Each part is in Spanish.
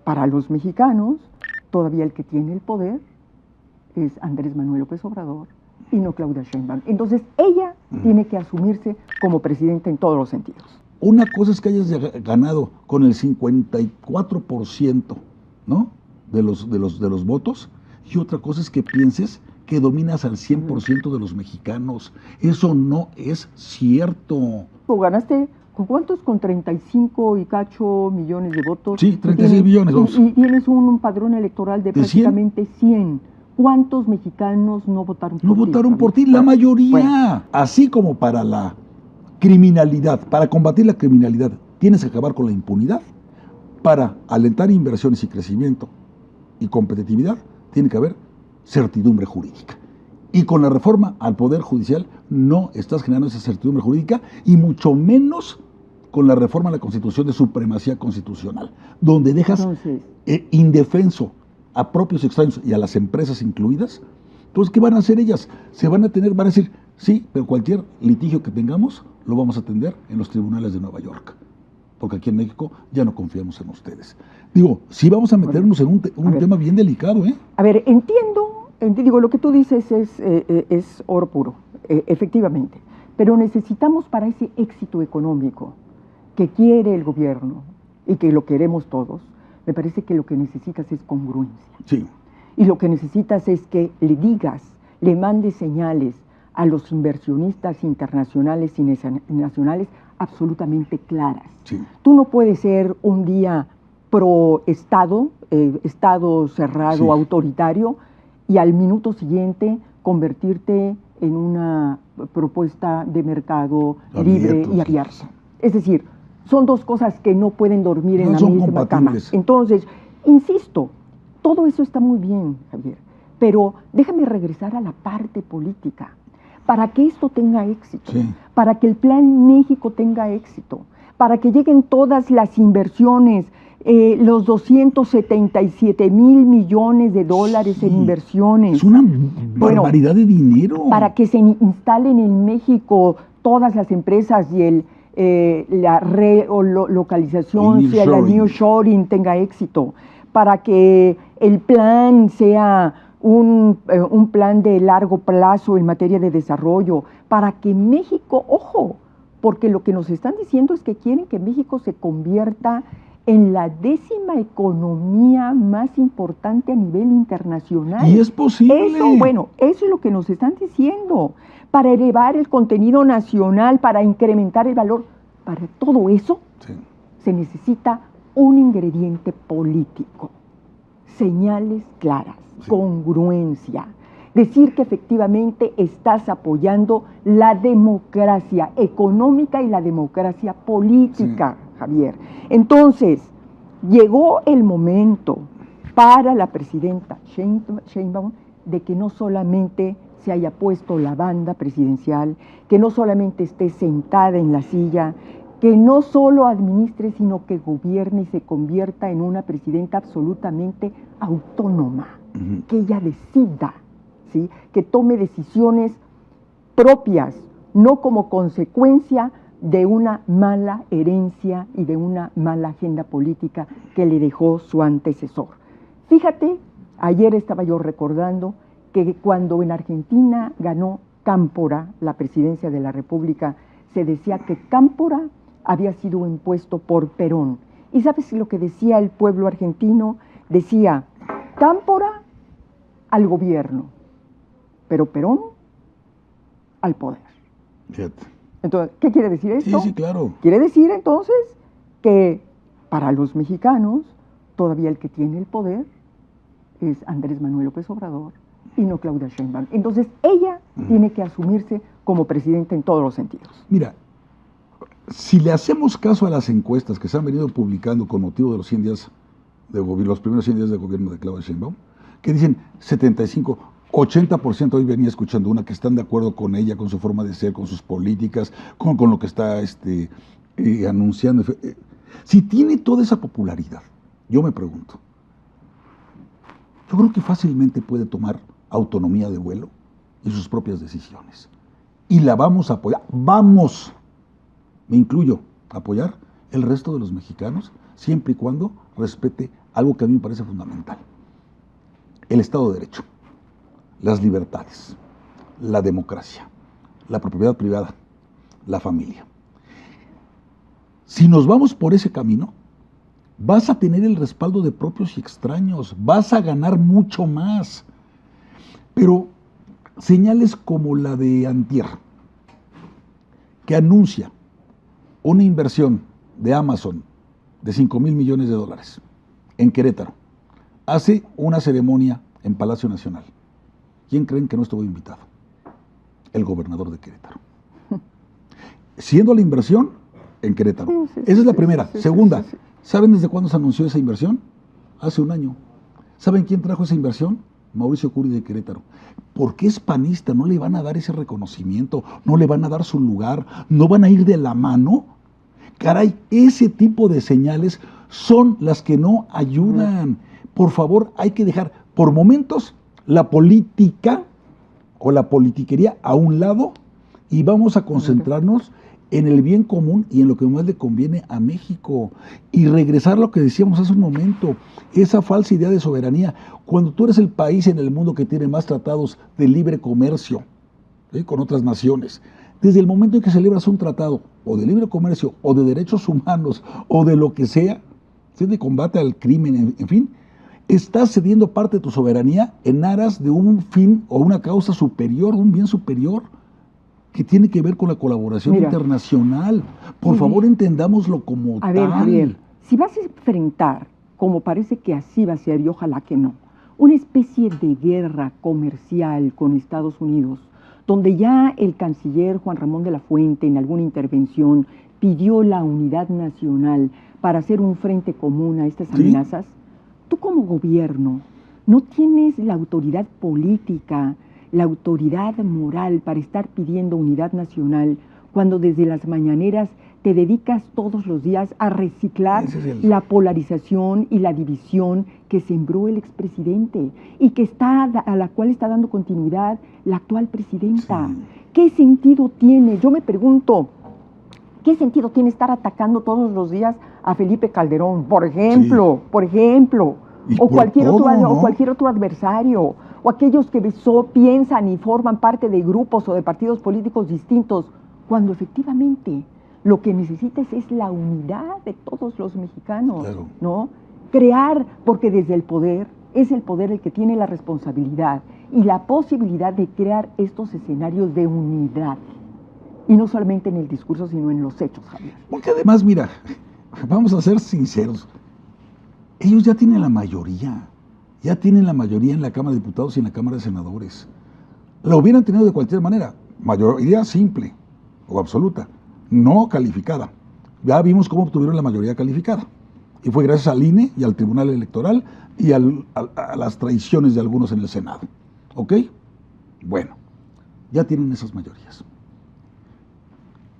para los mexicanos, todavía el que tiene el poder es Andrés Manuel López Obrador y no Claudia Sheinbaum. Entonces, ella tiene que asumirse como presidenta en todos los sentidos. Una cosa es que hayas ganado con el 54%, ¿no?, de los votos, y otra cosa es que pienses que dominas al 100% de los mexicanos. Eso no es cierto. ¿O ganaste con cuántos? Con 35 y cacho millones de votos. Sí, 36 millones, vamos. Y tienes un padrón electoral de prácticamente 100. ¿Cuántos mexicanos no votaron por ti? No votaron por ti, la mayoría. Bueno. Así como para la criminalidad, para combatir la criminalidad, tienes que acabar con la impunidad. Para alentar inversiones y crecimiento y competitividad, tiene que haber certidumbre jurídica. Y con la reforma al Poder Judicial no estás generando esa certidumbre jurídica, y mucho menos con la reforma a la Constitución de supremacía constitucional, donde dejas indefenso a propios extraños y a las empresas incluidas. Entonces, ¿qué van a hacer ellas? Van a decir, sí, pero cualquier litigio que tengamos lo vamos a atender en los tribunales de Nueva York, porque aquí en México ya no confiamos en ustedes. Digo, sí vamos a meternos en un tema bien delicado, ¿eh? A ver, entiendo, lo que tú dices es oro puro, efectivamente, pero necesitamos para ese éxito económico que quiere el gobierno y que lo queremos todos, me parece que lo que necesitas es congruencia. Sí. Y lo que necesitas es que le digas, le mandes señales a los inversionistas internacionales y nacionales absolutamente claras. Sí. Tú no puedes ser un día pro Estado, Estado cerrado, autoritario, y al minuto siguiente convertirte en una propuesta de mercado libre y abierta. Es decir, son dos cosas que no pueden dormir en la misma cama. Entonces, insisto, todo eso está muy bien, Javier, pero déjame regresar a la parte política. Para que esto tenga éxito, para que el Plan México tenga éxito, para que lleguen todas las inversiones, los 277 mil millones de dólares en inversiones. Es una barbaridad de dinero. Para que se instalen en México todas las empresas y la relocalización, la nearshoring tenga éxito, para que el plan sea un plan de largo plazo en materia de desarrollo, para que México, ojo, porque lo que nos están diciendo es que quieren que México se convierta en la 10ª economía más importante a nivel internacional. Y es posible. Eso es lo que nos están diciendo, para elevar el contenido nacional, para incrementar el valor. Para todo eso se necesita un ingrediente político, señales claras, congruencia, decir que efectivamente estás apoyando la democracia económica y la democracia política, Javier. Entonces, llegó el momento para la presidenta Sheinbaum de que no solamente se haya puesto la banda presidencial, que no solamente esté sentada en la silla, que no solo administre, sino que gobierne y se convierta en una presidenta absolutamente autónoma, que ella decida, ¿sí?, que tome decisiones propias, no como consecuencia de una mala herencia y de una mala agenda política que le dejó su antecesor. Fíjate, ayer estaba yo recordando que cuando en Argentina ganó Cámpora la presidencia de la República, se decía que Cámpora había sido impuesto por Perón. ¿Y sabes lo que decía el pueblo argentino? Decía, Cámpora al gobierno, pero Perón al poder. Fíjate. Entonces, ¿qué quiere decir esto? Sí, claro. Quiere decir entonces que para los mexicanos todavía el que tiene el poder es Andrés Manuel López Obrador y no Claudia Sheinbaum. Entonces, ella tiene que asumirse como presidenta en todos los sentidos. Mira, si le hacemos caso a las encuestas que se han venido publicando con motivo de los 100 días de gobierno, los primeros 100 días de gobierno de Claudia Sheinbaum, que dicen 75, 80%, hoy venía escuchando una, que están de acuerdo con ella, con su forma de ser, con sus políticas, con lo que está anunciando. Si tiene toda esa popularidad, yo me pregunto, yo creo que fácilmente puede tomar autonomía de vuelo y sus propias decisiones. Y la vamos a apoyar. Vamos, me incluyo, a apoyar el resto de los mexicanos, siempre y cuando respete algo que a mí me parece fundamental: el Estado de Derecho, las libertades, la democracia, la propiedad privada, la familia. Si nos vamos por ese camino, vas a tener el respaldo de propios y extraños, vas a ganar mucho más. Pero señales como la de antier, que anuncia una inversión de Amazon de $5,000 millones en Querétaro, hace una ceremonia en Palacio Nacional. ¿Quién creen que no estuvo invitado? El gobernador de Querétaro. Siendo la inversión en Querétaro. Esa es la primera. Segunda, ¿saben desde cuándo se anunció esa inversión? Hace un año. ¿Saben quién trajo esa inversión? Mauricio Curi de Querétaro. Porque es panista, no le van a dar ese reconocimiento, no le van a dar su lugar, no van a ir de la mano. Caray, ese tipo de señales son las que no ayudan. Por favor, hay que dejar por momentos la política o la politiquería a un lado y vamos a concentrarnos en el bien común y en lo que más le conviene a México. Y regresar a lo que decíamos hace un momento, esa falsa idea de soberanía. Cuando tú eres el país en el mundo que tiene más tratados de libre comercio con otras naciones, desde el momento en que celebras un tratado o de libre comercio o de derechos humanos o de lo que sea, de combate al crimen, en fin, estás cediendo parte de tu soberanía en aras de un fin o una causa superior, un bien superior, que tiene que ver con la colaboración internacional. Por favor, entendámoslo como tal. A ver, Javier, si vas a enfrentar, como parece que así va a ser, y ojalá que no, una especie de guerra comercial con Estados Unidos, donde ya el canciller Juan Ramón de la Fuente en alguna intervención pidió la unidad nacional para hacer un frente común a estas amenazas, tú como gobierno no tienes la autoridad política, la autoridad moral para estar pidiendo unidad nacional cuando desde las mañaneras te dedicas todos los días a reciclar la polarización y la división que sembró el expresidente y que a la cual está dando continuidad la actual presidenta. Sí. ¿Qué sentido tiene? Yo me pregunto, ¿qué sentido tiene estar atacando todos los días a Felipe Calderón, por ejemplo, o cualquier otro adversario, o aquellos que piensan y forman parte de grupos o de partidos políticos distintos, cuando efectivamente lo que necesitas es la unidad de todos los mexicanos, ¿no? Crear, porque desde el poder, es el poder el que tiene la responsabilidad y la posibilidad de crear estos escenarios de unidad. Y no solamente en el discurso, sino en los hechos, Javier. Porque además, mira, vamos a ser sinceros, ellos ya tienen la mayoría en la Cámara de Diputados y en la Cámara de Senadores. La hubieran tenido de cualquier manera, mayoría simple o absoluta, no calificada. Ya vimos cómo obtuvieron la mayoría calificada. Y fue gracias al INE y al Tribunal Electoral y a las traiciones de algunos en el Senado. ¿Ok? Bueno, ya tienen esas mayorías.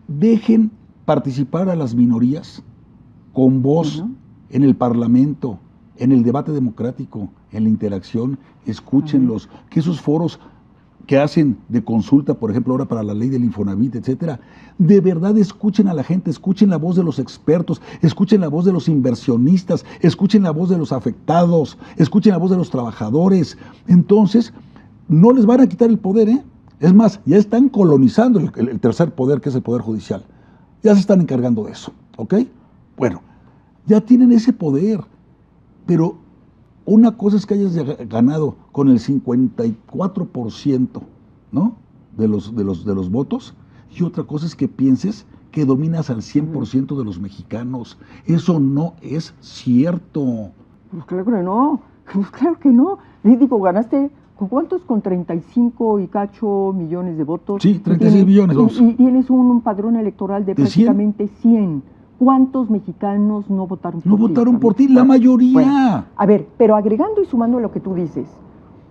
Dejen participar a las minorías con voz en el Parlamento, en el debate democrático, en la interacción, escúchenlos, que esos foros que hacen de consulta, por ejemplo, ahora para la ley del Infonavit, etcétera, de verdad escuchen a la gente, escuchen la voz de los expertos, escuchen la voz de los inversionistas, escuchen la voz de los afectados, escuchen la voz de los trabajadores. Entonces, no les van a quitar el poder, ¿eh? Es más, ya están colonizando el tercer poder, que es el Poder Judicial. Ya se están encargando de eso, ¿ok? Bueno, ya tienen ese poder, pero una cosa es que hayas ganado con el 54%, ¿no? de los votos, y otra cosa es que pienses que dominas al 100% de los mexicanos. Eso no es cierto. Pues claro que no, claro que no. Digo, ganaste, ¿con cuántos? Con 35 y cacho millones de votos. Sí, 36 millones. Y tienes un padrón electoral de prácticamente 100. ¿Cuántos mexicanos no votaron por ti? No votaron por ti, la mayoría. Bueno, a ver, pero agregando y sumando lo que tú dices,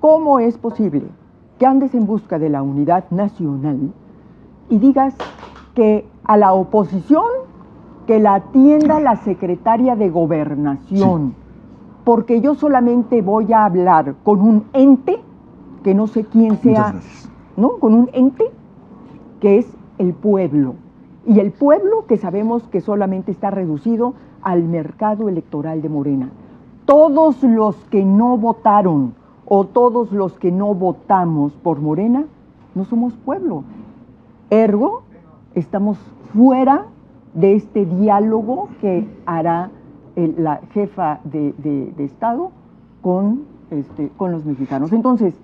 ¿cómo es posible que andes en busca de la unidad nacional y digas que a la oposición que la atienda la secretaria de Gobernación? Sí. Porque yo solamente voy a hablar con un ente que no sé quién sea, ¿no? Con un ente que es el pueblo. Y el pueblo que sabemos que solamente está reducido al mercado electoral de Morena. todos los que no votaron o todos los que no votamos por Morena no somos pueblo. Ergo, estamos fuera de este diálogo que hará la jefa de Estado con los mexicanos. Entonces,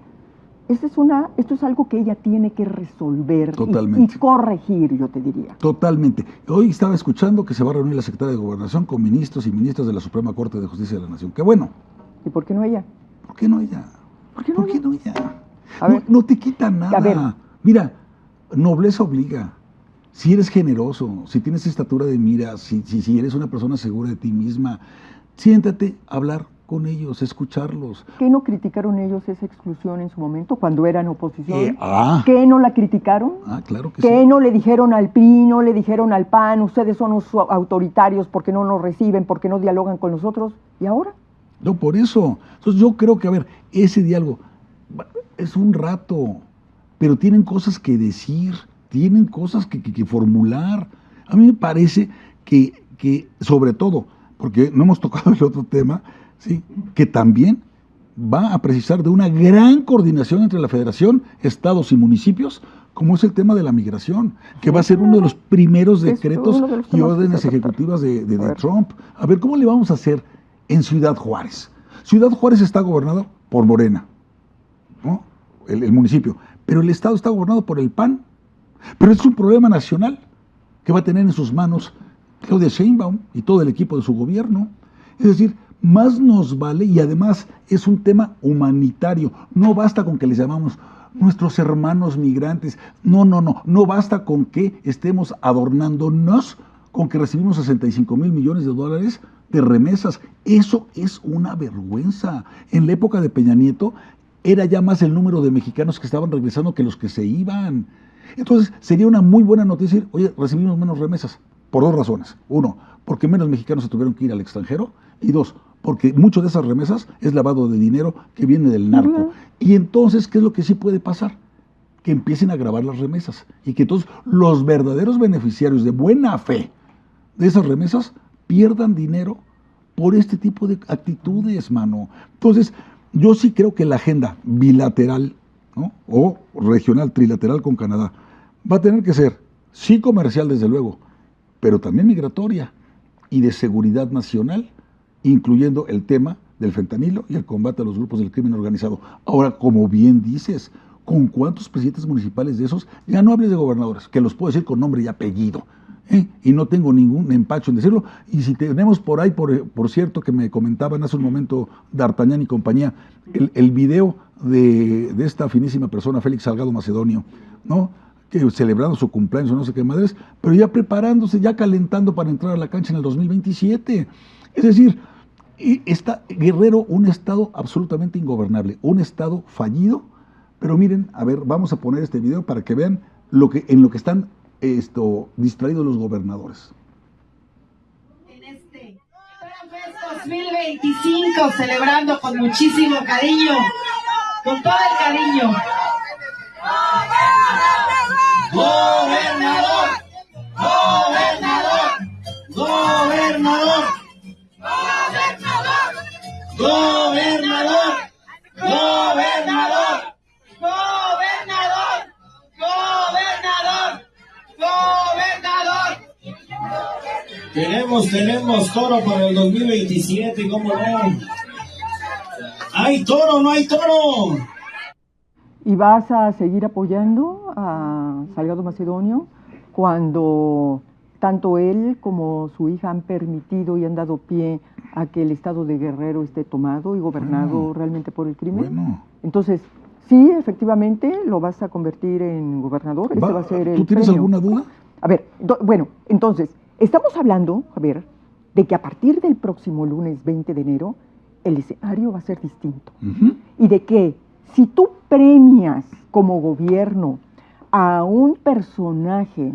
esto es algo que ella tiene que resolver y corregir, yo te diría. Totalmente. Hoy estaba escuchando que se va a reunir la secretaria de Gobernación con ministros y ministras de la Suprema Corte de Justicia de la Nación. ¡Qué bueno! ¿Y por qué no ella? ¿Por qué no ella? ¿Por qué no ella? No te quita nada. Mira, nobleza obliga. Si eres generoso, si tienes estatura de mira, si eres una persona segura de ti misma, siéntate a hablar con ellos, escucharlos. ¿Qué no criticaron ellos esa exclusión en su momento, cuando eran oposición? ¿Qué no la criticaron? Claro que ¿Qué sí. no le dijeron al PRI, no le dijeron al PAN, ustedes son los autoritarios porque no nos reciben, porque no dialogan con nosotros? ¿Y ahora? No, por eso. Entonces yo creo que, ese diálogo es un rato, pero tienen cosas que decir, tienen cosas que formular. A mí me parece que sobre todo, porque no hemos tocado el otro tema, ¿sí?, que también va a precisar de una gran coordinación entre la Federación, estados y municipios, como es el tema de la migración, que va a ser uno de los primeros decretos y órdenes ejecutivas de Trump. A ver, ¿cómo le vamos a hacer en Ciudad Juárez? Ciudad Juárez está gobernado por Morena, ¿no?, el municipio, pero el estado está gobernado por el PAN. Pero es un problema nacional que va a tener en sus manos Claudia Sheinbaum y todo el equipo de su gobierno. Es decir, más nos vale, y además es un tema humanitario. No basta con que les llamamos nuestros hermanos migrantes. No basta con que estemos adornándonos con que recibimos 65 mil millones de dólares de remesas. Eso es una vergüenza. En la época de Peña Nieto era ya más el número de mexicanos que estaban regresando que los que se iban. Entonces, sería una muy buena noticia decir, oye, recibimos menos remesas, por dos razones. Uno, porque menos mexicanos se tuvieron que ir al extranjero, y dos, porque mucho de esas remesas es lavado de dinero que viene del narco. Y entonces, ¿qué es lo que sí puede pasar? Que empiecen a grabar las remesas, y que entonces los verdaderos beneficiarios de buena fe de esas remesas pierdan dinero por este tipo de actitudes, mano. Entonces, yo sí creo que la agenda bilateral, ¿no?, o regional, trilateral con Canadá, va a tener que ser, sí, comercial desde luego, pero también migratoria y de seguridad nacional, incluyendo el tema del fentanilo y el combate a los grupos del crimen organizado. Ahora, como bien dices, ¿con cuántos presidentes municipales de esos? Ya no hables de gobernadores, que los puedo decir con nombre y apellido, y no tengo ningún empacho en decirlo. Y si tenemos por ahí, por cierto, que me comentaban hace un momento D'Artagnan y compañía, el video de esta finísima persona, Félix Salgado Macedonio, ¿no?, que celebrando su cumpleaños o no sé qué madres, pero ya preparándose, ya calentando para entrar a la cancha en el 2027. Es decir, está Guerrero un estado absolutamente ingobernable, un estado fallido. Pero miren, a ver, vamos a poner este video para que vean en lo que están distraídos los gobernadores. En este FES 2025, celebrando con muchísimo cariño, con todo el cariño. Gobernador, gobernador, gobernador, gobernador, gobernador, gobernador, gobernador, gobernador, gobernador. Tenemos toro para el 2027, ¿cómo no? ¿Hay toro o no hay toro? ¿Y vas a seguir apoyando a Salgado Macedonio cuando tanto él como su hija han permitido y han dado pie a que el estado de Guerrero esté tomado y gobernado realmente por el crimen? Bueno. Entonces, sí, efectivamente, lo vas a convertir en gobernador. Este va a ser el ¿Tú tienes premio. alguna duda? A ver, bueno, entonces, estamos hablando, de que a partir del próximo lunes 20 de enero, el escenario va a ser distinto. Y de que si tú premias como gobierno a un personaje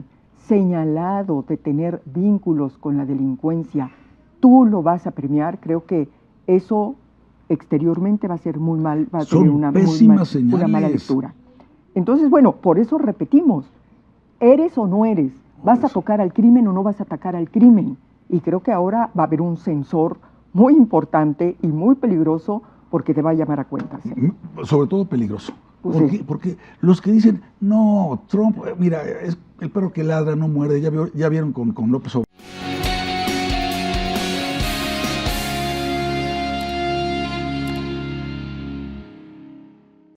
señalado de tener vínculos con la delincuencia, tú lo vas a premiar. Creo que eso exteriormente va a ser muy mal, va a tener una mala lectura. Entonces, bueno, por eso repetimos, eres o no eres, vas a tocar al crimen o no vas a atacar al crimen. Y creo que ahora va a haber un sensor muy importante y muy peligroso porque te va a llamar a cuentas. Sobre todo peligroso. Pues sí. Porque los que dicen, no, Trump, mira, es el perro que ladra no muerde, ya vieron con López Obrador.